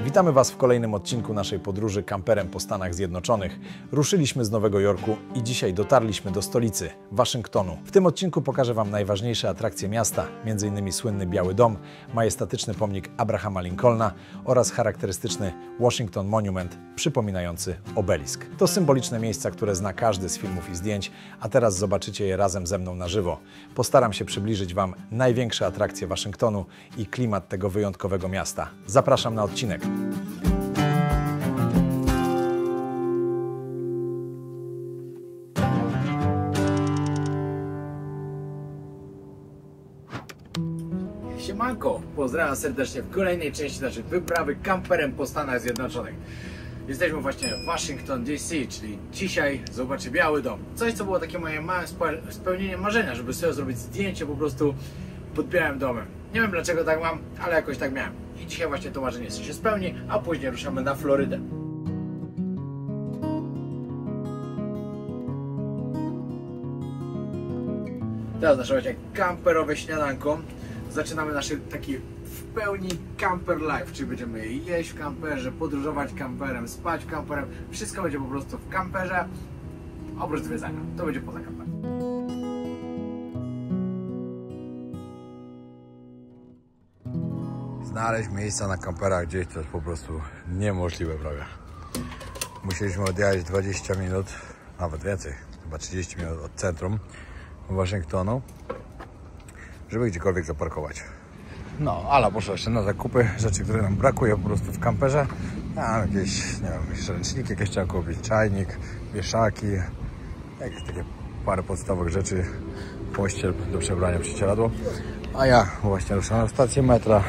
Witamy Was w kolejnym odcinku naszej podróży kamperem po Stanach Zjednoczonych. Ruszyliśmy z Nowego Jorku i dzisiaj dotarliśmy do stolicy, Waszyngtonu. W tym odcinku pokażę Wam najważniejsze atrakcje miasta, m.in. słynny Biały Dom, majestatyczny pomnik Abrahama Lincolna oraz charakterystyczny Washington Monument, przypominający obelisk. To symboliczne miejsca, które zna każdy z filmów i zdjęć, a teraz zobaczycie je razem ze mną na żywo. Postaram się przybliżyć Wam największe atrakcje Waszyngtonu i klimat tego wyjątkowego miasta. Zapraszam na odcinek. Siemanko! Pozdrawiam serdecznie w kolejnej części naszej wyprawy kamperem po Stanach Zjednoczonych. Jesteśmy właśnie w Washington DC, czyli dzisiaj zobaczę Biały Dom. Coś, co było takie moje małe spełnienie marzenia, żeby sobie zrobić zdjęcie po prostu pod Białym Domem. Nie wiem dlaczego tak mam, ale jakoś tak miałem. I dzisiaj właśnie to marzenie się spełni, a później ruszamy na Florydę. Teraz nasze właśnie kamperowe śniadanko. Zaczynamy nasz taki w pełni camper life, czyli będziemy jeść w kamperze, podróżować kamperem, spać kamperem. Wszystko będzie po prostu w kamperze, oprócz zwiedzania. To będzie poza kamperem. Znaleźć miejsca na kamperach gdzieś to jest po prostu niemożliwe prawie. Musieliśmy odjechać 20 minut, nawet więcej, chyba 30 minut od centrum Waszyngtonu, żeby gdziekolwiek zaparkować. No, ale poszło jeszcze na zakupy, rzeczy, które nam brakuje po prostu w kamperze. Jakieś, nie wiem, jakieś ręczniki, jakieś trzeba kupić, czajnik, wieszaki, jakieś takie parę podstawowych rzeczy, pościel do przebrania, prześcieradło. A ja właśnie ruszam na stację metra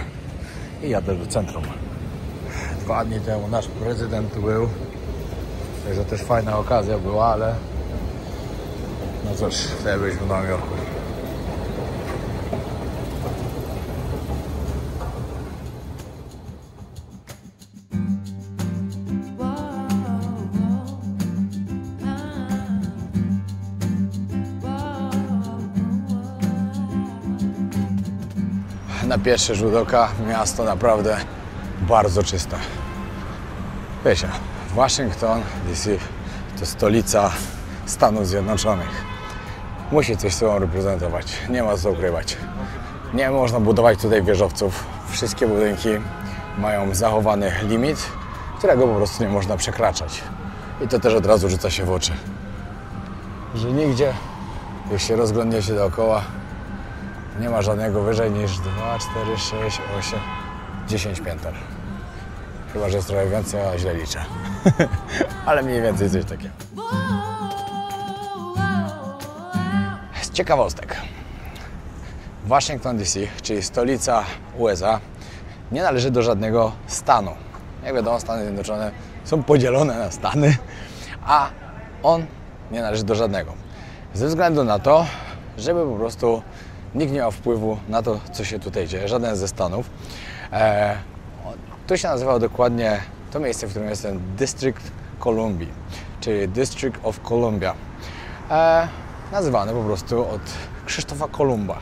i jadę do centrum. 2 dni temu nasz prezydent tu był, także też fajna okazja była, ale no cóż, wtedy byliśmy w Nowym Jorku. Na pierwszy rzut oka miasto naprawdę bardzo czyste. Wiecie, Waszyngton DC to stolica Stanów Zjednoczonych. Musi coś sobą reprezentować, nie ma co ukrywać. Nie można budować tutaj wieżowców. Wszystkie budynki mają zachowany limit, którego po prostu nie można przekraczać. I to też od razu rzuca się w oczy. Że nigdzie, jak się rozglądniecie dookoła, nie ma żadnego wyżej niż 2, 4, 6, 8, 10 pięter. Chyba że jest trochę więcej, a źle liczę. Ale mniej więcej coś takiego. Z ciekawostek. Washington DC, czyli stolica USA, nie należy do żadnego stanu. Jak wiadomo, Stany Zjednoczone są podzielone na stany, a on nie należy do żadnego. Ze względu na to, żeby po prostu nikt nie miał wpływu na to, co się tutaj dzieje, żaden ze stanów. To się nazywa dokładnie, to miejsce, w którym jestem, District Columbia, czyli District of Columbia. Nazywane po prostu od Krzysztofa Kolumba.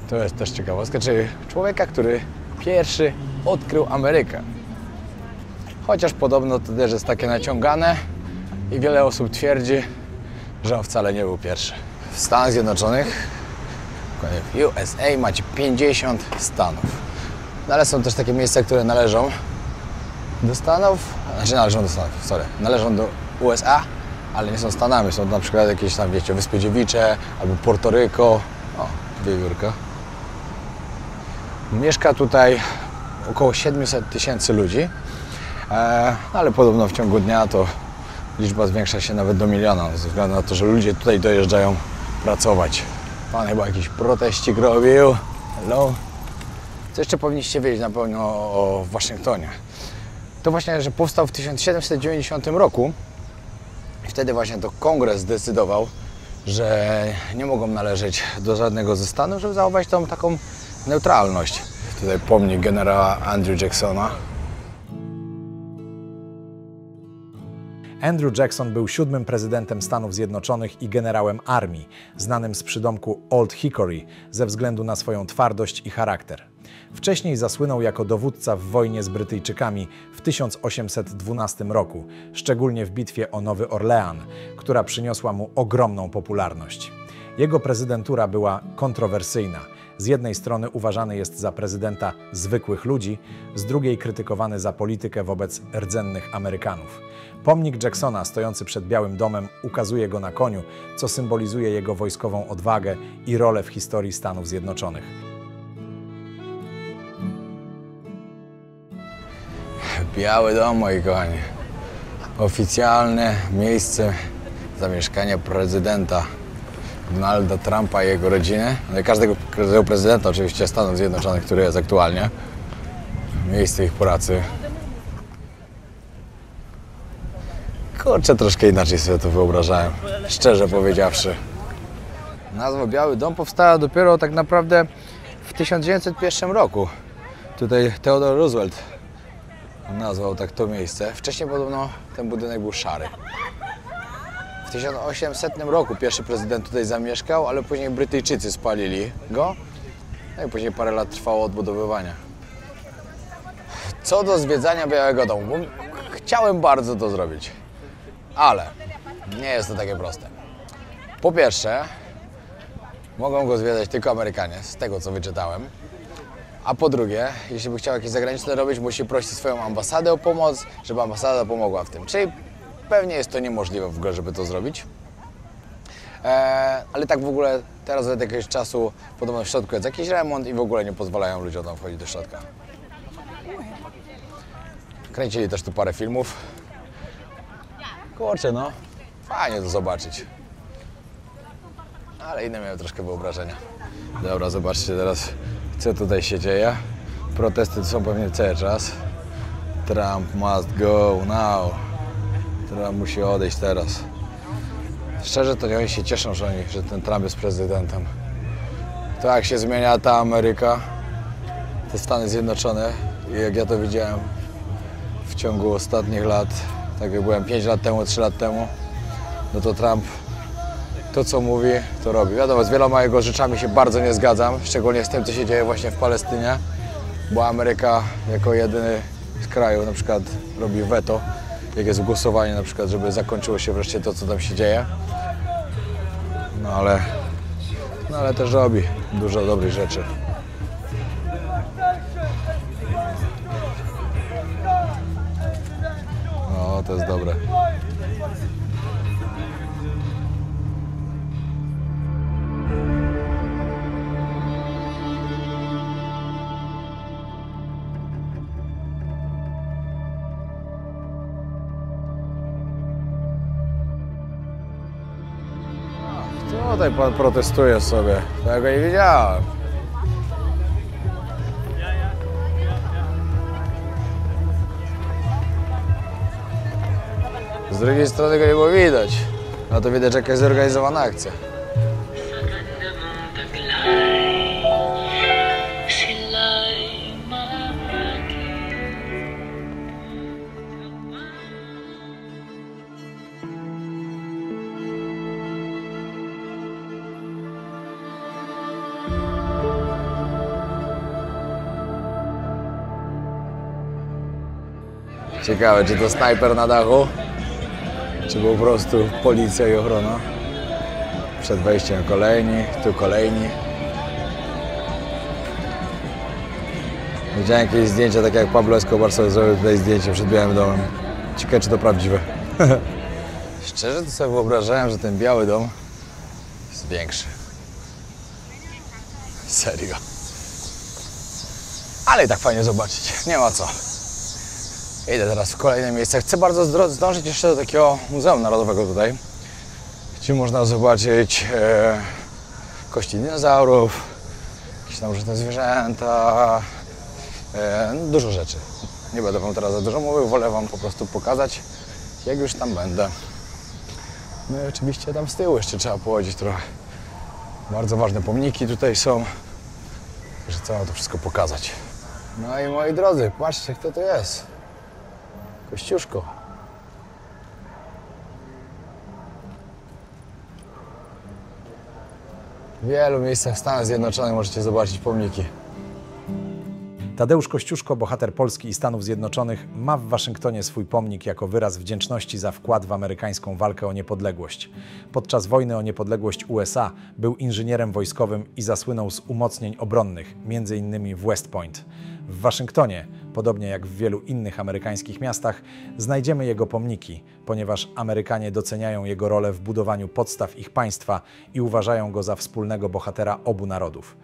To jest też ciekawostka, czyli człowieka, który pierwszy odkrył Amerykę. Chociaż podobno to też jest takie naciągane i wiele osób twierdzi, że on wcale nie był pierwszy. W Stanach Zjednoczonych, w USA, macie 50 stanów. No ale są też takie miejsca, które należą do Stanów, znaczy należą do Stanów, należą do USA, ale nie są Stanami. Są na przykład jakieś tam, wiecie, Wyspy Dziewicze albo Portoryko. O, wiewiórka. Mieszka tutaj około 700 tysięcy ludzi, ale podobno w ciągu dnia to liczba zwiększa się nawet do 1 miliona, ze względu na to, że ludzie tutaj dojeżdżają pracować. Pan chyba jakiś proteścik robił. Hello. Co jeszcze powinniście wiedzieć na pewno o Waszyngtonie? To właśnie, że powstał w 1790 roku i wtedy właśnie to kongres zdecydował, że nie mogą należeć do żadnego ze stanów, żeby zachować tą taką neutralność. Tutaj pomnik generała Andrew Jacksona. Andrew Jackson był 7. prezydentem Stanów Zjednoczonych i generałem armii, znanym z przydomku Old Hickory ze względu na swoją twardość i charakter. Wcześniej zasłynął jako dowódca w wojnie z Brytyjczykami w 1812 roku, szczególnie w bitwie o Nowy Orlean, która przyniosła mu ogromną popularność. Jego prezydentura była kontrowersyjna. Z jednej strony uważany jest za prezydenta zwykłych ludzi, z drugiej krytykowany za politykę wobec rdzennych Amerykanów. Pomnik Jacksona stojący przed Białym Domem ukazuje go na koniu, co symbolizuje jego wojskową odwagę i rolę w historii Stanów Zjednoczonych. Biały Dom, moi kochani. Oficjalne miejsce zamieszkania prezydenta Donalda Trumpa i jego rodziny. No i każdego prezydenta oczywiście Stanów Zjednoczonych, który jest aktualnie. Miejsce ich pracy. Kurczę, troszkę inaczej sobie to wyobrażałem, szczerze powiedziawszy. Nazwa Biały Dom powstała dopiero tak naprawdę w 1901 roku. Tutaj Theodore Roosevelt nazwał tak to miejsce. Wcześniej podobno ten budynek był szary. W 1800 roku pierwszy prezydent tutaj zamieszkał, ale później Brytyjczycy spalili go. No i później parę lat trwało odbudowywanie. Co do zwiedzania Białego Domu, chciałem bardzo to zrobić, ale nie jest to takie proste. Po pierwsze, mogą go zwiedzać tylko Amerykanie, z tego co wyczytałem. A po drugie, jeśli by chciał jakieś zagraniczne robić, musi prosić swoją ambasadę o pomoc, żeby ambasada pomogła w tym. Czyli pewnie jest to niemożliwe w ogóle, żeby to zrobić. Ale tak w ogóle teraz od jakiegoś czasu podobno w środku jest jakiś remont i w ogóle nie pozwalają ludziom tam wchodzić do środka. Kręcili też tu parę filmów. Kurczę, no, fajnie to zobaczyć. Ale inne miałem troszkę wyobrażenia. Dobra, zobaczcie teraz, co tutaj się dzieje. Protesty to są pewnie cały czas. Trump must go now. Trump musi odejść teraz. Szczerze to oni się cieszą, że ten Trump jest prezydentem. To jak się zmienia ta Ameryka, te Stany Zjednoczone, i jak ja to widziałem w ciągu ostatnich lat, tak jak byłem 5 lat temu, 3 lat temu, no to Trump to co mówi, to robi. Wiadomo, z wieloma jego rzeczami się bardzo nie zgadzam, szczególnie z tym, co się dzieje właśnie w Palestynie, bo Ameryka jako jedyny z kraju na przykład robi weto, jak jest głosowanie na przykład, żeby zakończyło się wreszcie to, co tam się dzieje. No ale też robi dużo dobrych rzeczy. No, to jest dobre. Tutaj pan protestuje sobie. Tego nie wiedziałem. Z drugiej strony go nie było widać. No to widać, jaka jest zorganizowana akcja. Ciekawe, czy to snajper na dachu, czy po prostu policja i ochrona. Przed wejściem kolejni, tu kolejni. Widziałem jakieś zdjęcia, takie jak Pablo Escobar sobie zrobił tutaj zdjęcie przed Białym Domem. Ciekawe, czy to prawdziwe. Szczerze to sobie wyobrażałem, że ten Biały Dom jest większy. Serio. Ale i tak fajnie zobaczyć, nie ma co. Idę teraz w kolejne miejsce. Chcę bardzo zdążyć jeszcze do takiego Muzeum Narodowego tutaj, gdzie można zobaczyć kości dinozaurów, jakieś tam różne zwierzęta, dużo rzeczy. Nie będę wam teraz za dużo mówił, wolę wam po prostu pokazać, jak już tam będę. No i oczywiście tam z tyłu jeszcze trzeba pochodzić trochę. Bardzo ważne pomniki tutaj są, że trzeba to wszystko pokazać. No i moi drodzy, patrzcie, kto to jest. Kościuszko. W wielu miejscach w Stanach Zjednoczonych możecie zobaczyć pomniki. Tadeusz Kościuszko, bohater Polski i Stanów Zjednoczonych, ma w Waszyngtonie swój pomnik jako wyraz wdzięczności za wkład w amerykańską walkę o niepodległość. Podczas wojny o niepodległość USA był inżynierem wojskowym i zasłynął z umocnień obronnych, m.in. w West Point. W Waszyngtonie, podobnie jak w wielu innych amerykańskich miastach, znajdziemy jego pomniki, ponieważ Amerykanie doceniają jego rolę w budowaniu podstaw ich państwa i uważają go za wspólnego bohatera obu narodów.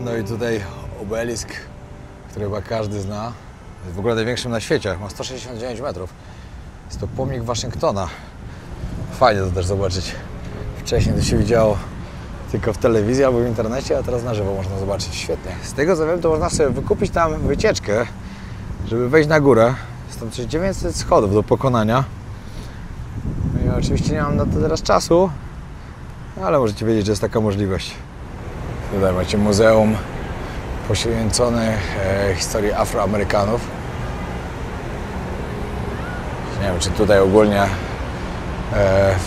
No i tutaj obelisk, który chyba każdy zna. Jest w ogóle największym na świecie, ma 169 metrów. Jest to pomnik Waszyngtona. Fajnie to też zobaczyć. Wcześniej to się widziało tylko w telewizji albo w internecie, a teraz na żywo można zobaczyć. Świetnie. Z tego co wiem, to można sobie wykupić tam wycieczkę, żeby wejść na górę. Jest tam coś 900 schodów do pokonania. No i oczywiście nie mam na to teraz czasu, ale możecie wiedzieć, że jest taka możliwość. Tutaj macie muzeum poświęcone historii Afroamerykanów. Nie wiem, czy tutaj ogólnie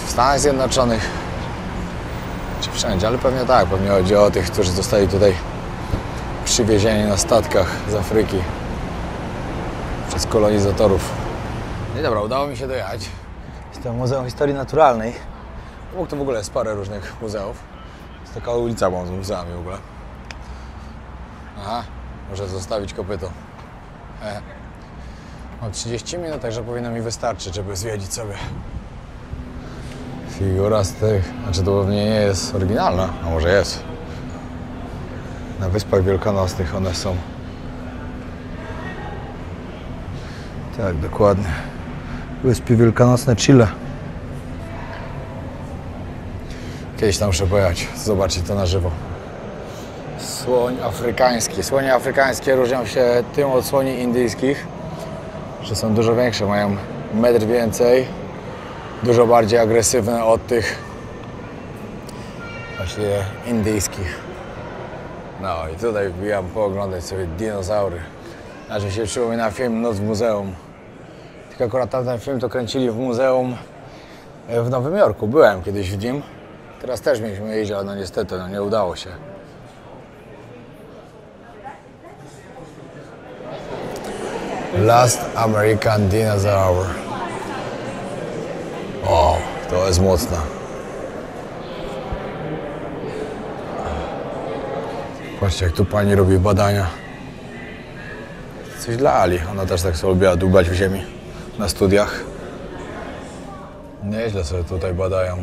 w Stanach Zjednoczonych, czy wszędzie, ale pewnie tak. Pewnie chodzi o tych, którzy zostali tutaj przywiezieni na statkach z Afryki przez kolonizatorów. No i dobra, udało mi się dojechać. Jest to Muzeum Historii Naturalnej. Obok to w ogóle jest parę różnych muzeów. Jest taka ulica z muzeami w ogóle. Aha, muszę zostawić kopyto. Mam 30 minut, także powinno mi wystarczyć, żeby zwiedzić sobie. Figura z tych, znaczy to pewnie nie jest oryginalna, a może jest. Na Wyspach Wielkanocnych one są. Tak, dokładnie. Wyspy Wielkanocne, Chile. Kiedyś tam muszę pojechać, zobaczyć to na żywo. Słoń afrykański. Słonie afrykańskie różnią się tym od słoni indyjskich, że są dużo większe, mają metr więcej, dużo bardziej agresywne od tych właśnie indyjskich. No i tutaj wbijam pooglądać sobie dinozaury. Znaczy się przypomina film Noc w muzeum. Tylko akurat tamten film to kręcili w muzeum w Nowym Jorku. Byłem kiedyś w nim. Teraz też mieliśmy jeździć, ale no niestety nie udało się. Last American Dinosaur. O, to jest mocne. Patrzcie, jak tu pani robi badania. Coś dla Ali. Ona też tak sobie lubiła dłubać w ziemi na studiach. Nieźle sobie tutaj badają.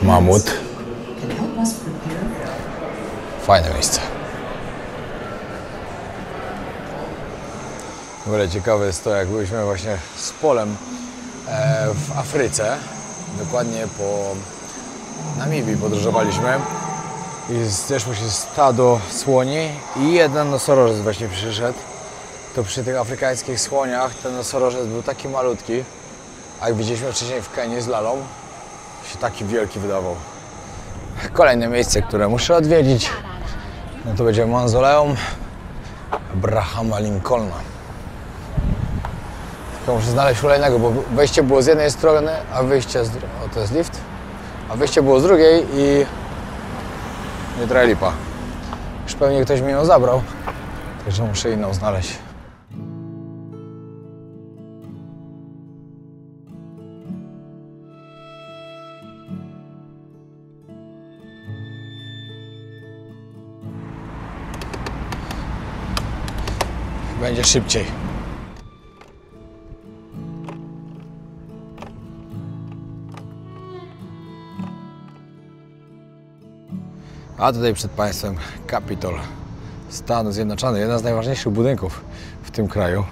Mamut. Fajne miejsce. W ogóle ciekawe jest to, jak byliśmy właśnie z Polem w Afryce, dokładnie po Namibii podróżowaliśmy i zeszło się stado słoni i jeden nosorożec właśnie przyszedł. To przy tych afrykańskich słoniach ten nosorożec był taki malutki, a jak widzieliśmy wcześniej w Kenii z Lalą, się taki wielki wydawał. Kolejne miejsce, które muszę odwiedzić, no to będzie mauzoleum Abrahama Lincolna. Tylko muszę znaleźć kolejnego, bo wejście było z jednej strony, a wyjście z drugiej. O, to jest lift. A wyjście było z drugiej i nie trochę lipa. Już pewnie ktoś mi ją zabrał, także muszę inną znaleźć. Będzie szybciej. A tutaj przed Państwem Capitol Stanów Zjednoczonych, jeden z najważniejszych budynków w tym kraju,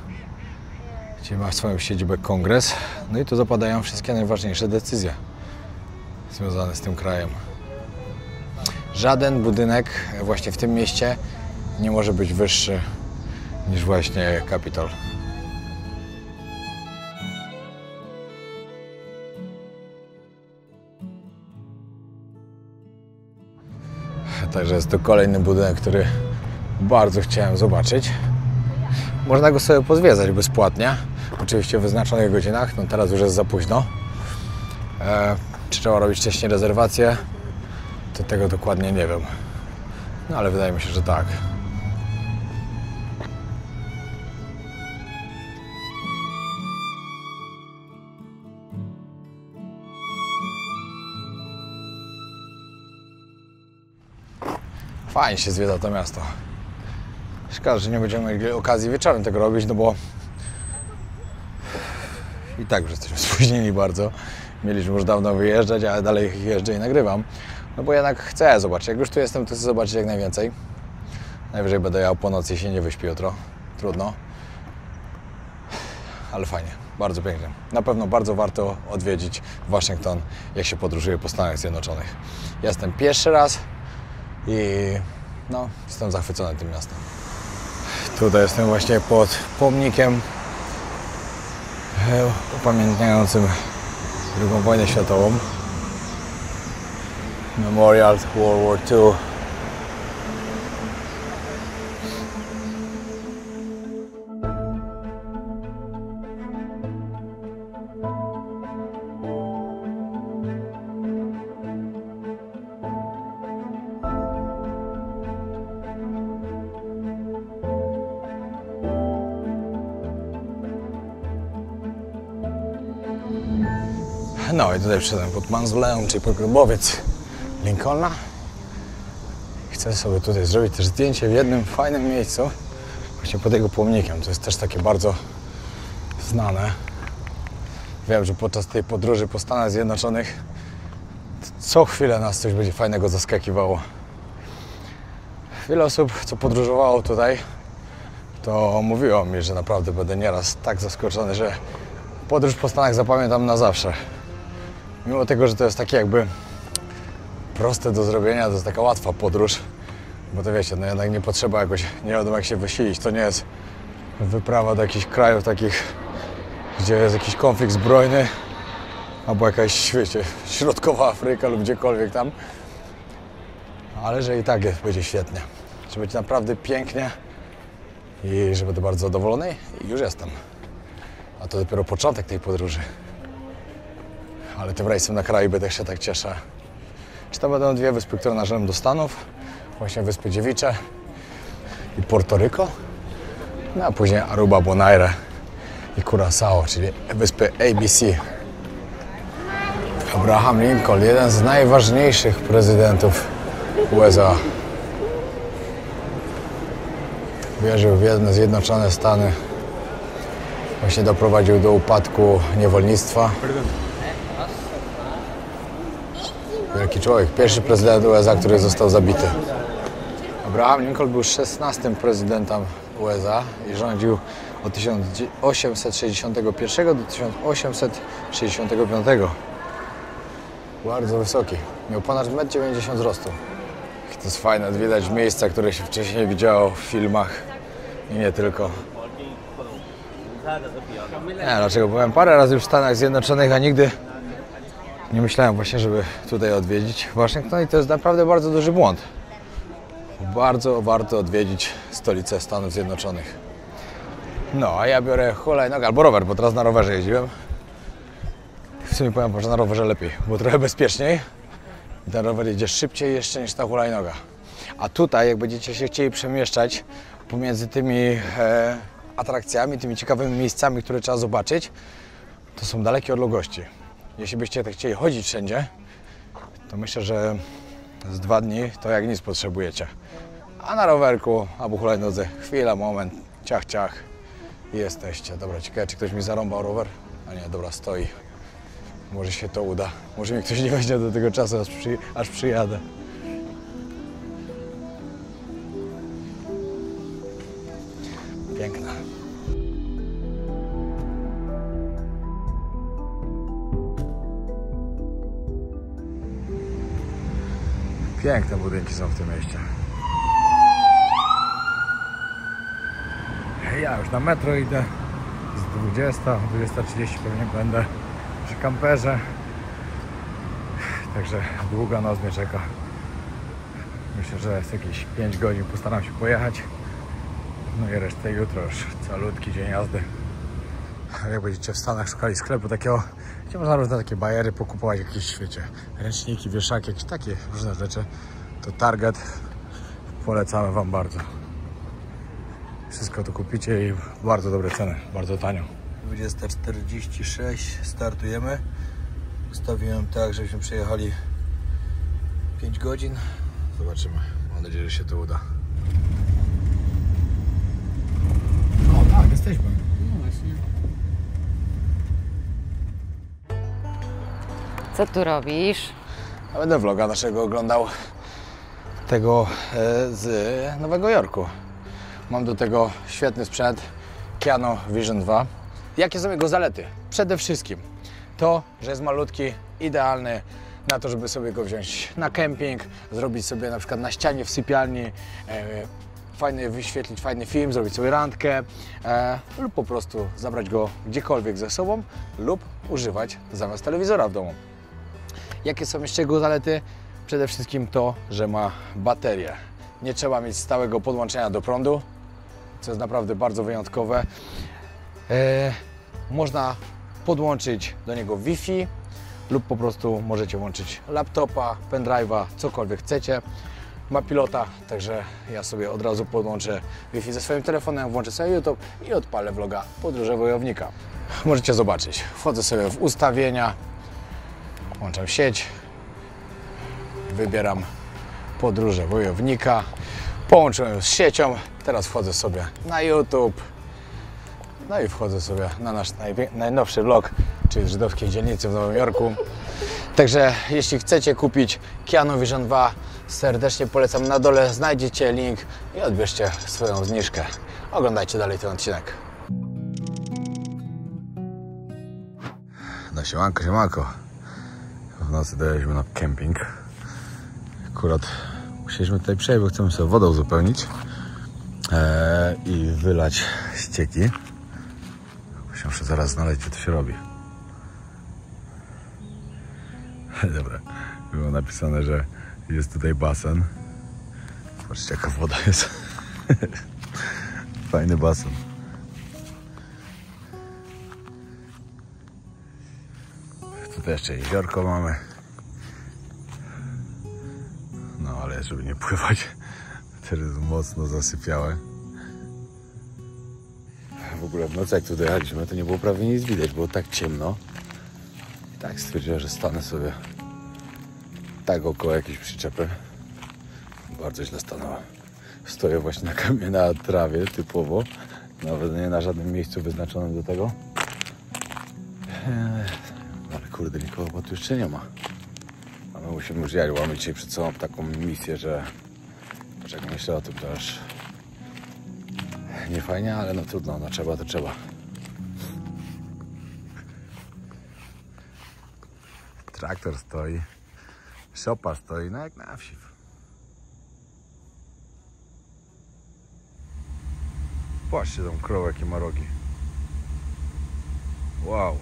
gdzie ma swoją siedzibę Kongres. No i tu zapadają wszystkie najważniejsze decyzje związane z tym krajem. Żaden budynek właśnie w tym mieście nie może być wyższy niż właśnie Capitol. Także jest to kolejny budynek, który bardzo chciałem zobaczyć. Można go sobie pozwiedzać bezpłatnie, oczywiście w wyznaczonych godzinach, no teraz już jest za późno. Czy trzeba robić wcześniej rezerwację? To tego dokładnie nie wiem, no ale wydaje mi się, że tak. Fajnie się zwiedza to miasto. Szkoda, że nie będziemy mieli okazji wieczorem tego robić, no bo i tak już jesteśmy spóźnieni bardzo. Mieliśmy już dawno wyjeżdżać, ale dalej jeżdżę i nagrywam. No bo jednak chcę zobaczyć. Jak już tu jestem, to chcę zobaczyć jak najwięcej. Najwyżej będę jechał po nocy i się nie wyśpię jutro. Trudno. Ale fajnie. Bardzo pięknie. Na pewno bardzo warto odwiedzić Waszyngton, jak się podróżuje po Stanach Zjednoczonych. Ja jestem pierwszy raz i no, jestem zachwycony tym miastem. Tutaj jestem właśnie pod pomnikiem upamiętniającym II wojnę światową. Memorial World War II. No i tutaj przyszedłem pod mauzoleum, czyli pod grobowiec Lincolna. Chcę sobie tutaj zrobić też zdjęcie w jednym fajnym miejscu, właśnie pod jego pomnikiem. To jest też takie bardzo znane. Wiem, że podczas tej podróży po Stanach Zjednoczonych co chwilę nas coś będzie fajnego zaskakiwało. Wiele osób, co podróżowało tutaj, to mówiło mi, że naprawdę będę nieraz tak zaskoczony, że podróż po Stanach zapamiętam na zawsze. Mimo tego, że to jest takie jakby proste do zrobienia, to jest taka łatwa podróż, bo to wiecie, no jednak nie potrzeba jakoś, nie wiadomo jak się wysilić, to nie jest wyprawa do jakichś krajów takich, gdzie jest jakiś konflikt zbrojny, albo jakaś, wiecie, środkowa Afryka lub gdziekolwiek tam, ale że i tak będzie świetnie, że będzie naprawdę pięknie i że będę bardzo zadowolony i już jestem. A to dopiero początek tej podróży. Ale tym rejsem na Karaiby też się tak cieszę. Czy to będą dwie wyspy, które należą do Stanów, właśnie Wyspy Dziewicze i Puerto Rico, no a później Aruba, Bonaire i Curaçao, czyli wyspy ABC. Abraham Lincoln, jeden z najważniejszych prezydentów USA. Wierzył w jedne Zjednoczone Stany. Właśnie doprowadził do upadku niewolnictwa. Wielki człowiek, pierwszy prezydent USA, który został zabity. Abraham Lincoln był 16. prezydentem USA i rządził od 1861 do 1865. Bardzo wysoki. Miał ponad 1,90 m wzrostu. To jest fajne, widać miejsca, które się wcześniej widziało w filmach i nie tylko. Nie, dlaczego? Byłem parę razy już w Stanach Zjednoczonych, a nigdy nie myślałem właśnie, żeby tutaj odwiedzić Waszyngton i to jest naprawdę bardzo duży błąd. Bardzo warto odwiedzić stolicę Stanów Zjednoczonych. No, a ja biorę hulajnogę albo rower, bo teraz na rowerze jeździłem. W sumie powiem, że na rowerze lepiej, bo trochę bezpieczniej. Ten rower jedzie szybciej jeszcze niż ta hulajnoga. A tutaj, jak będziecie się chcieli przemieszczać pomiędzy tymi atrakcjami, tymi ciekawymi miejscami, które trzeba zobaczyć, to są dalekie odległości. Jeśli byście tak chcieli chodzić wszędzie, to myślę, że z 2 dni to jak nic potrzebujecie. A na rowerku albo hulajnodze chwila, moment, ciach, ciach i jesteście. Dobra, ciekawe, czy ktoś mi zarąbał rower? A nie, dobra, stoi. Może się to uda. Może mi ktoś nie weźmie do tego czasu, aż przyjadę. Piękna. Piękne budynki są w tym mieście. Ja już na metro idę. Jest 20:30 pewnie będę przy kamperze. Także długa noc mnie czeka. Myślę, że jest jakieś 5 godzin postaram się pojechać. No i resztę jutro już. Calutki dzień jazdy. Jak będziecie w Stanach szukali sklepu takiego, gdzie można różne takie bajery pokupować, jakieś, wiecie, ręczniki, wieszaki, jakieś takie różne rzeczy, to Target polecamy Wam bardzo. Wszystko tu kupicie i bardzo dobre ceny, bardzo tanio. 20:46 startujemy. Ustawiłem tak, żebyśmy przejechali 5 godzin. Zobaczymy. Mam nadzieję, że się to uda. O tak, jesteśmy. No właśnie. Co tu robisz? Ja będę vloga naszego oglądał, tego z Nowego Jorku. Mam do tego świetny sprzęt, Keanu Vision 2. Jakie są jego zalety? Przede wszystkim to, że jest malutki, idealny na to, żeby sobie go wziąć na kemping, zrobić sobie na przykład na ścianie w sypialni, wyświetlić fajny film, zrobić sobie randkę lub po prostu zabrać go gdziekolwiek ze sobą lub używać zamiast telewizora w domu. Jakie są jeszcze jego zalety? Przede wszystkim to, że ma baterię. Nie trzeba mieć stałego podłączenia do prądu, co jest naprawdę bardzo wyjątkowe. Można podłączyć do niego Wi-Fi lub po prostu możecie łączyć laptopa, pendrive'a, cokolwiek chcecie. Ma pilota, także ja sobie od razu podłączę Wi-Fi ze swoim telefonem, włączę sobie YouTube i odpalę vloga Podróże Wojownika. Możecie zobaczyć. Wchodzę sobie w ustawienia, włączam sieć, wybieram Podróże Wojownika, połączyłem z siecią, teraz wchodzę sobie na YouTube, no i wchodzę sobie na nasz najnowszy vlog, czyli z żydowskiej dzielnicy w Nowym Jorku. Także jeśli chcecie kupić Keanu Vision 2, serdecznie polecam, na dole znajdziecie link i odbierzcie swoją zniżkę. Oglądajcie dalej ten odcinek. No siemanko. W nocy dojechaliśmy na kemping. Akurat musieliśmy tutaj przejść, bo chcemy sobie wodę uzupełnić i wylać ścieki. Muszę zaraz znaleźć, gdzie to się robi. Dobra, było napisane, że jest tutaj basen. Zobaczcie, jaka woda jest. Fajny basen. Tutaj jeszcze jeziorko mamy. No ale żeby nie pływać, teraz jest mocno zasypiałe. W ogóle w nocy jak tu dojechaliśmy, to nie było prawie nic widać, było tak ciemno. I tak stwierdziłem, że stanę sobie tak około jakiejś przyczepy. Bardzo źle stanąłem. Stoję właśnie na trawie typowo, nawet nie na żadnym miejscu wyznaczonym do tego. Ale kurde, nikogo bo tu jeszcze nie ma. A my musimy już jechać, mamy dzisiaj przed sobą taką misję, że poczekam jeszcze o tym, to już nie fajnie, ale no trudno, no trzeba to trzeba. Traktor stoi, szopa stoi, no jak na wsi. Patrzcie tą krowę, jakie ma rogi. Wow.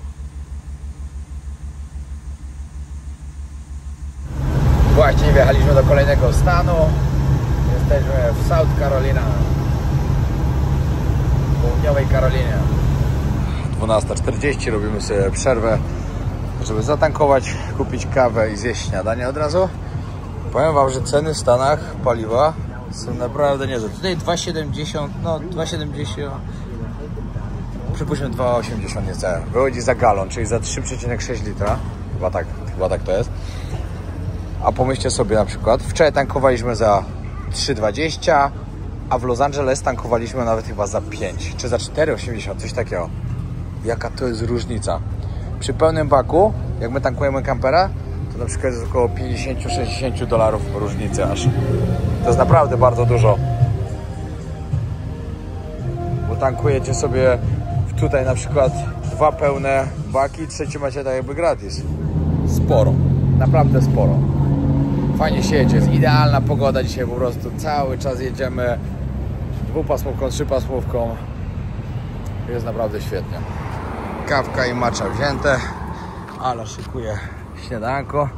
Właśnie wjechaliśmy do kolejnego stanu. Jesteśmy w South Carolina. W południowej Karolinie. 12:40, robimy sobie przerwę, żeby zatankować, kupić kawę i zjeść śniadanie od razu. Powiem Wam, że ceny w Stanach paliwa są naprawdę niezłe. Tutaj 2,70, no 2,70, przypuśćmy 2,80 niecałe. Wychodzi za galon, czyli za 3,6 litra. Chyba tak to jest. A pomyślcie sobie na przykład, wczoraj tankowaliśmy za 3,20, a w Los Angeles tankowaliśmy nawet chyba za 5, czy za 4,80, coś takiego. Jaka to jest różnica. Przy pełnym baku, jak my tankujemy kampera, to na przykład jest około $50–60 różnicy aż. To jest naprawdę bardzo dużo. Bo tankujecie sobie tutaj na przykład 2 pełne baki, trzeci macie tak jakby gratis. Sporo, naprawdę sporo. Fajnie się jedzie, jest idealna pogoda dzisiaj po prostu. Cały czas jedziemy 2-pasmówką, 3-pasmówką. Jest naprawdę świetnie. Kawka i matcha wzięte, ale szykuję śniadanko.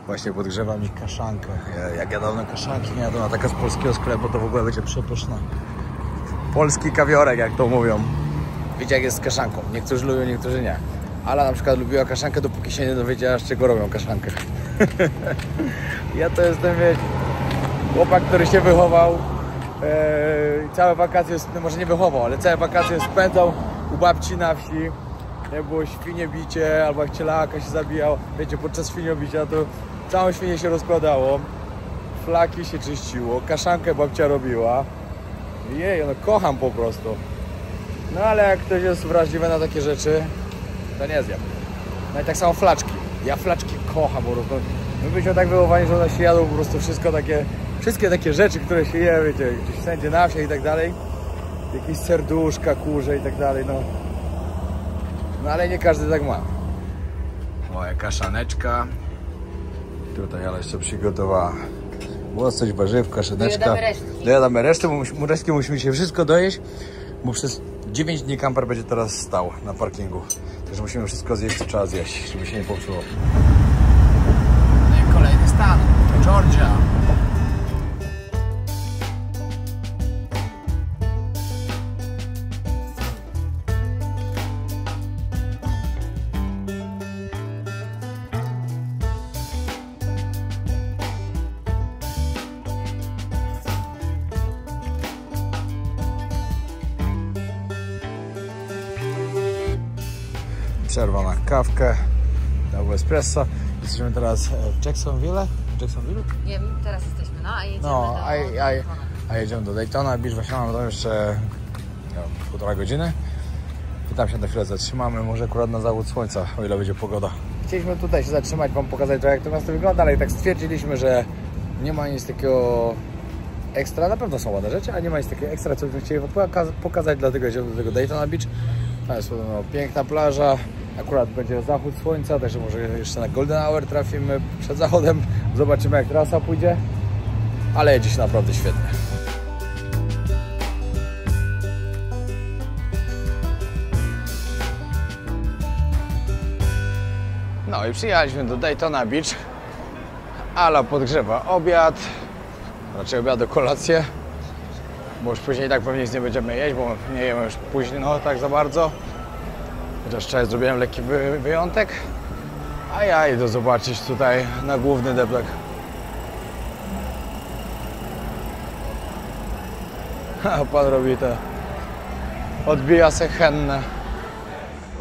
Właśnie podgrzewa mi kaszankę. Jak ja dawno kaszanki nie jadłem, a taka z polskiego sklepu, to w ogóle będzie przepyszna. Polski kawiorek, jak to mówią. Wiecie, jak jest z kaszanką. Niektórzy lubią, niektórzy nie. Ala na przykład lubiła kaszankę, dopóki się nie dowiedziała, z czego robią kaszankę. Ja to jestem, wiecie, chłopak, który się wychował. Całe wakacje, no może nie wychował, ale całe wakacje spędzał u babci na wsi. Jak było świniebicie, albo jak cielaka się zabijał, wiecie, podczas świniobicia to całą świnię się rozkładało, flaki się czyściło, kaszankę babcia robiła. Jej, no kocham po prostu. No ale jak ktoś jest wrażliwy na takie rzeczy, to nie zjem. No i tak samo flaczki. Ja flaczki kocham po prostu. My byliśmy tak wychowani, że one się jadą po prostu wszystkie takie rzeczy, które się je, wiecie, gdzieś wszędzie na wsiach i tak dalej. Jakieś serduszka, kurze i tak dalej, no. No ale nie każdy tak ma. Moja kaszaneczka. Tutaj ale jeszcze przygotowała. Było coś, warzywka, szyneczka. Dojadamy resztę, bo resztki musimy się wszystko dojeść, bo przez 9 dni kamper będzie teraz stał na parkingu. Także musimy wszystko zjeść, co trzeba zjeść, żeby się nie popsuło. No i kolejny stan, Georgia. Przerwa na kawkę, na espresso. Jesteśmy teraz w Jacksonville. Nie, teraz jesteśmy, no, a jedziemy No, do a jedziemy do Daytona Beach. Właśnie mamy tam jeszcze półtora godziny. I tam się na chwilę zatrzymamy, może akurat na zachód słońca, o ile będzie pogoda. Chcieliśmy tutaj się zatrzymać, wam pokazać trochę, jak to miasto wygląda, ale i tak stwierdziliśmy, że nie ma nic takiego ekstra. Na pewno są ładne rzeczy, ale nie ma nic takiego ekstra, co byśmy chcieli pokazać, dlatego jedziemy do tego Daytona Beach. Tam jest no, piękna plaża, akurat będzie zachód słońca, także może jeszcze na Golden Hour trafimy przed zachodem. Zobaczymy, jak trasa pójdzie, ale jedzie się naprawdę świetnie. No i przyjechaliśmy do Daytona Beach. Ala podgrzewa obiad, raczej obiadu, kolację, bo już później tak pewnie nic nie będziemy jeść, bo nie jemy już późno tak za bardzo. Chociaż wczoraj zrobiłem lekki wyjątek, a ja idę zobaczyć tutaj na główny deplek. A pan robi te, odbija se hennę.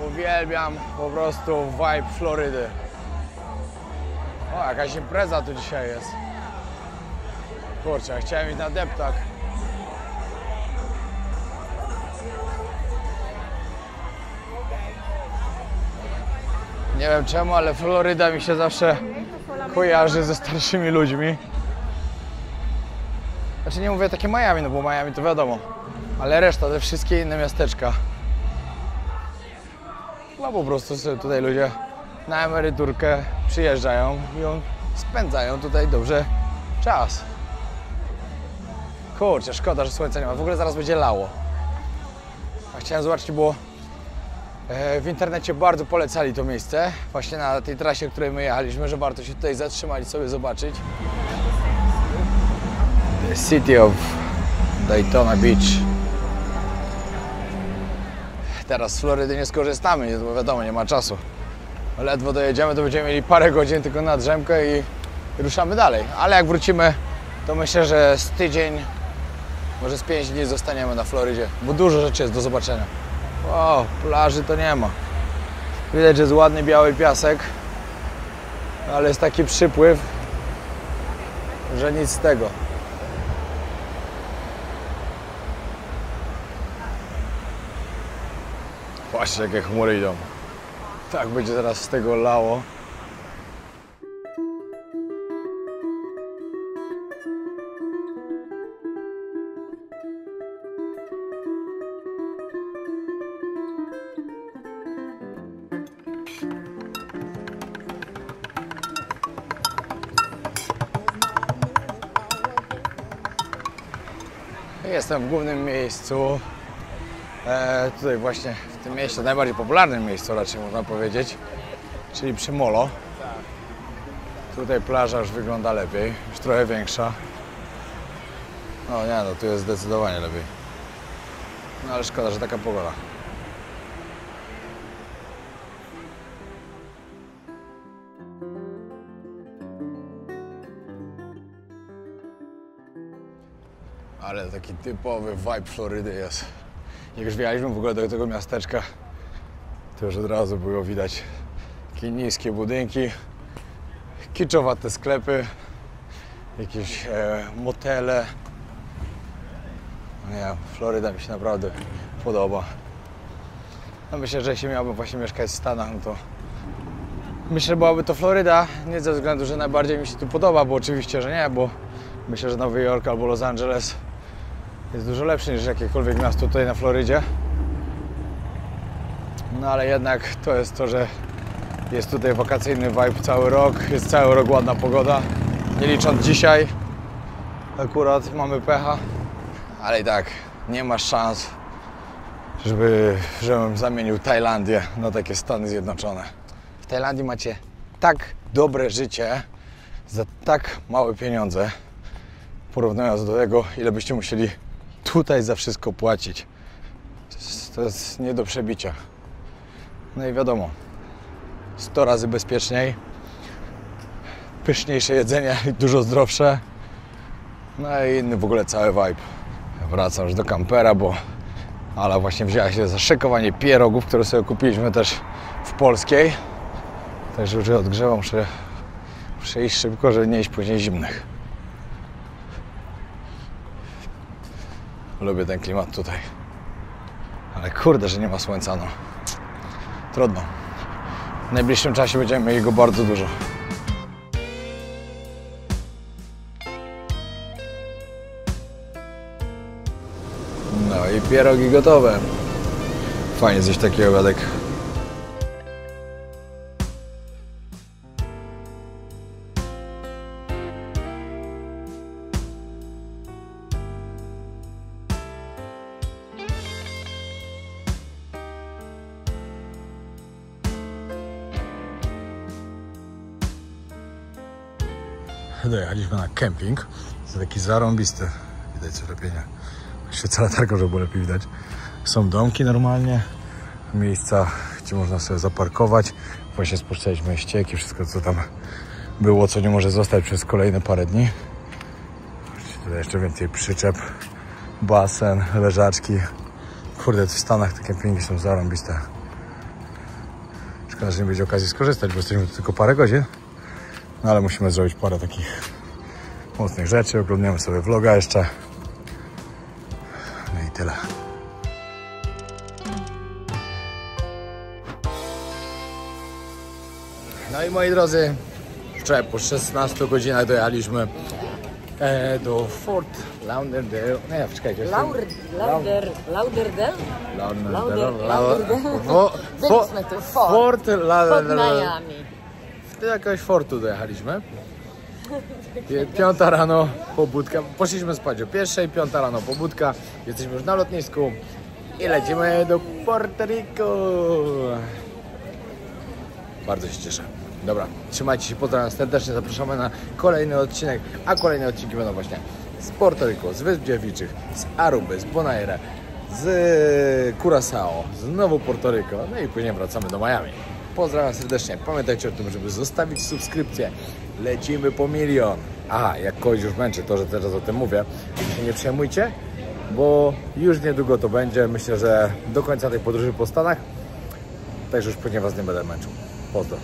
Uwielbiam po prostu vibe Florydy. O, jakaś impreza tu dzisiaj jest. Kurczę, chciałem iść na deptak. Nie wiem czemu, ale Floryda mi się zawsze kojarzy ze starszymi ludźmi. Znaczy nie mówię takie Miami, no bo Miami to wiadomo. Ale reszta, te wszystkie inne miasteczka. No po prostu sobie tutaj ludzie na emeryturkę przyjeżdżają i spędzają tutaj dobrze czas. Kurczę, szkoda, że słońca nie ma. W ogóle zaraz będzie lało. A chciałem zobaczyć, bo w internecie bardzo polecali to miejsce. Właśnie na tej trasie, której my jechaliśmy, że warto się tutaj zatrzymać i sobie zobaczyć. The City of Daytona Beach. Teraz z Florydy nie skorzystamy, bo wiadomo, nie ma czasu. Ledwo dojedziemy, to będziemy mieli parę godzin tylko na drzemkę i ruszamy dalej. Ale jak wrócimy, to myślę, że z tydzień, może z 5 dni zostaniemy na Florydzie, bo dużo rzeczy jest do zobaczenia. O, plaży to nie ma. Widać, że jest ładny biały piasek, ale jest taki przypływ, że nic z tego. Patrzcie, jakie chmury idą. Tak będzie teraz z tego lało. Jestem w głównym miejscu. Tutaj właśnie w tym mieście, najbardziej popularnym miejscu raczej można powiedzieć, czyli przy Molo. Tutaj plaża już wygląda lepiej, już trochę większa. No nie, no tu jest zdecydowanie lepiej. No ale szkoda, że taka pogoda. Ale taki typowy vibe Florydy jest. Jak już wjechaliśmy w ogóle do tego miasteczka, to już od razu było widać takie niskie budynki, kiczowate sklepy, jakieś motele. Nie, Floryda mi się naprawdę podoba. No myślę, że jeśli miałbym właśnie mieszkać w Stanach, no to myślę, że byłaby to Floryda. Nie ze względu, że najbardziej mi się tu podoba, bo oczywiście, że nie, bo myślę, że Nowy Jork albo Los Angeles jest dużo lepszy niż jakiekolwiek miasto tutaj na Florydzie. No ale jednak to jest to, że jest tutaj wakacyjny vibe cały rok, jest cały rok ładna pogoda, nie licząc dzisiaj. Akurat mamy pecha, ale i tak nie ma szans, żebym zamienił Tajlandię na takie Stany Zjednoczone. W Tajlandii macie tak dobre życie za tak małe pieniądze, porównując do tego, ile byście musieli tutaj za wszystko płacić. To jest nie do przebicia. No i wiadomo, 100 razy bezpieczniej, pyszniejsze jedzenie i dużo zdrowsze. No i inny w ogóle cały vibe. Wracam już do kampera, bo Ala właśnie wzięła się za szykowanie pierogów, które sobie kupiliśmy też w Polskiej. Także już je odgrzewam, muszę iść szybko, żeby nie iść później zimnych. Lubię ten klimat tutaj. Ale kurde, że nie ma słońca, no. Trudno. W najbliższym czasie będziemy mieli go bardzo dużo. No i pierogi gotowe. Fajnie zjeść taki obiadek. Dojechaliśmy na kemping. To taki zarąbisty. Widać cierpienie. Świeca latarką, żeby było lepiej widać. Są domki normalnie. Miejsca, gdzie można sobie zaparkować. Właśnie spuszczaliśmy ścieki, wszystko co tam było, co nie może zostać przez kolejne parę dni. Tutaj jeszcze więcej przyczep. Basen, leżaczki. Kurde, w Stanach te kempingi są zarąbiste. Szkoda, że nie będzie okazji skorzystać, bo jesteśmy tu tylko parę godzin. No ale musimy zrobić parę takich mocnych rzeczy. Oglądamy sobie vloga jeszcze. No i tyle. No i moi drodzy, wczoraj po 16 godzinach dojechaliśmy do Fort Lauderdale. Nie, czekajcie. Lauderdale? Fort Pod Lauderdale. Miami. Do jakiegoś fortu dojechaliśmy. 5 rano pobudka. Poszliśmy spać o 1:00, 5 rano pobudka. Jesteśmy już na lotnisku i lecimy do Puerto Rico. Bardzo się cieszę. Dobra, trzymajcie się, pozdrawiam serdecznie, zapraszamy na kolejny odcinek, a kolejne odcinki będą właśnie z Puerto Rico, z Wysp Dziewiczych, z Aruby, z Bonaire, z Curaçao, znowu Puerto Rico, no i później wracamy do Miami. Pozdrawiam serdecznie, pamiętajcie o tym, żeby zostawić subskrypcję, lecimy po 1 000 000. Aha, jak kogoś już męczy to, że teraz o tym mówię, się nie przejmujcie, bo już niedługo to będzie, myślę, że do końca tej podróży po Stanach, także już później was nie będę męczył. Pozdro.